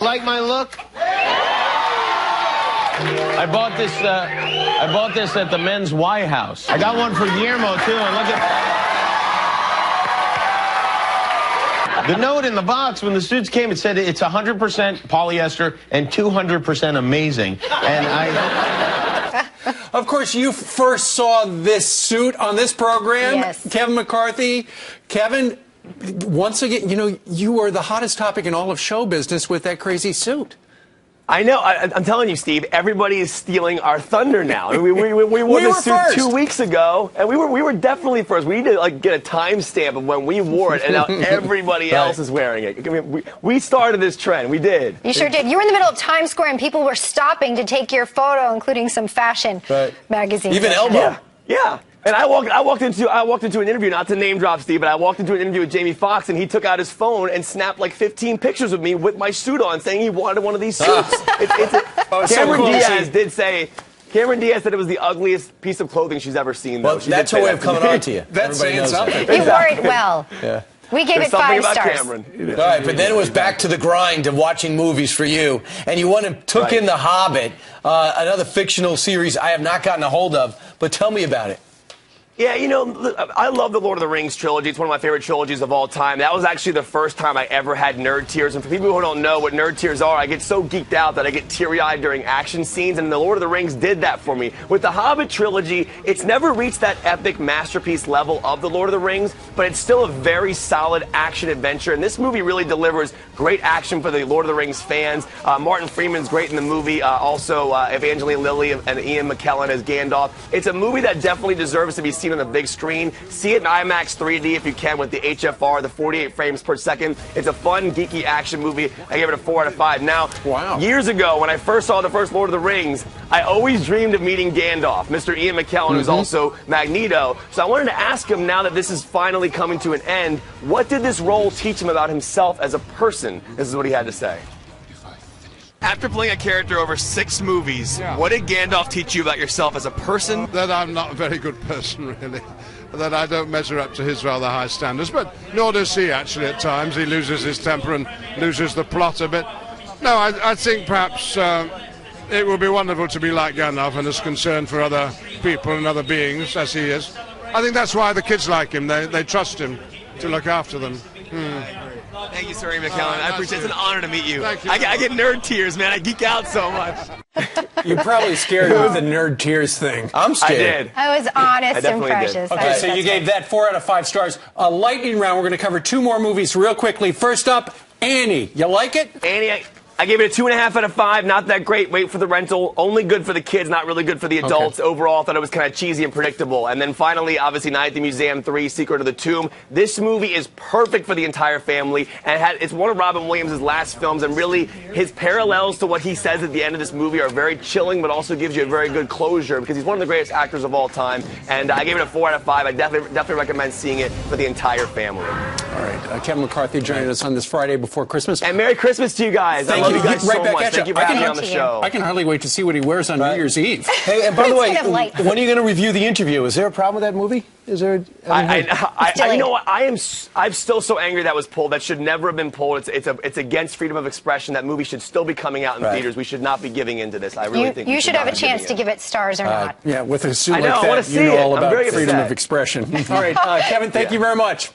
Like my look? I bought this at the Men's Y House. I got one for Guillermo too, and look at the note in the box when the suits came. It said it's 100% polyester and 200% amazing. And Of course, you first saw this suit on this program, yes. Kevin McCarthy. Kevin, once again, you know, you were the hottest topic in all of show business with that crazy suit. I know. I'm telling you, Steve, everybody is stealing our thunder now. I mean, we wore this suit first. 2 weeks ago, and we were definitely first. We need to like get a timestamp of when we wore it, and now everybody else is wearing it. I mean, we started this trend. We did. You sure did. You were in the middle of Times Square, and people were stopping to take your photo, including some fashion magazines. Even Elmo. Yeah. And I walked into an interview, not to name drop Steve, but I walked into an interview with Jamie Foxx, and he took out his phone and snapped like 15 pictures of me with my suit on, saying he wanted one of these suits. Cameron Diaz did say. Cameron Diaz said it was the ugliest piece of clothing she's ever seen. Though. Well, that's her way of coming on to you. That's saying something. You wore it well. Yeah. We gave it 5 stars. All right, but then it was back to the grind of watching movies for you, and you took in The Hobbit, another fictional series I have not gotten a hold of, but tell me about it. Yeah, you know, I love the Lord of the Rings trilogy. It's one of my favorite trilogies of all time. That was actually the first time I ever had nerd tears. And for people who don't know what nerd tears are, I get so geeked out that I get teary-eyed during action scenes, and the Lord of the Rings did that for me. With the Hobbit trilogy, it's never reached that epic masterpiece level of the Lord of the Rings, but it's still a very solid action adventure. And this movie really delivers great action for the Lord of the Rings fans. Martin Freeman's great in the movie. Also, Evangeline Lilly and Ian McKellen as Gandalf. It's a movie that definitely deserves to be seen on the big screen. See it in IMAX 3D if you can with the HFR, the 48 frames per second. It's a fun, geeky action movie. I gave it a 4 out of 5. Now, years ago, when I first saw the first Lord of the Rings, I always dreamed of meeting Gandalf, Mr. Ian McKellen, who's also Magneto. So I wanted to ask him, now that this is finally coming to an end, what did this role teach him about himself as a person? This is what he had to say. After playing a character over 6 movies, what did Gandalf teach you about yourself as a person? That I'm not a very good person, really. That I don't measure up to his rather high standards, but nor does he, actually, at times. He loses his temper and loses the plot a bit. No, I think perhaps it would be wonderful to be like Gandalf and as concerned for other people and other beings as he is. I think that's why the kids like him. They trust him to look after them. Thank you, Sir Ian McKellen. I appreciate it. It's an honor to meet you. Thank you. I get nerd tears, man. I geek out so much. You're probably scared of the nerd tears thing. I'm scared. I did. I was honest and precious. Okay, so you gave that 4 out of 5 stars. A lightning round. We're going to cover 2 more movies real quickly. First up, Annie. You like it? Annie, I gave it a 2.5 out of 5. Not that great. Wait for the rental. Only good for the kids, not really good for the adults. Okay. Overall, I thought it was kind of cheesy and predictable. And then finally, obviously, Night at the Museum 3, Secret of the Tomb. This movie is perfect for the entire family. And it's one of Robin Williams' last films. And really, his parallels to what he says at the end of this movie are very chilling, but also gives you a very good closure because he's one of the greatest actors of all time. And I gave it a 4 out of 5. I definitely recommend seeing it for the entire family. All right. Kevin McCarthy joining us on this Friday before Christmas. And Merry Christmas to you guys. I love you guys so much. Thank you for having me on the show. I can hardly wait to see what he wears on New Year's Eve. Hey, and by the way, when are you going to review the interview? Is there a problem with that movie? Is there? You know what? I'm still so angry that was pulled. That should never have been pulled. It's against freedom of expression. That movie should still be coming out in theaters. We should not be giving into this. I really think you should have a chance to give it stars or not. Yeah, with a suit like that, you know all about freedom of expression. All right, Kevin, thank you very much.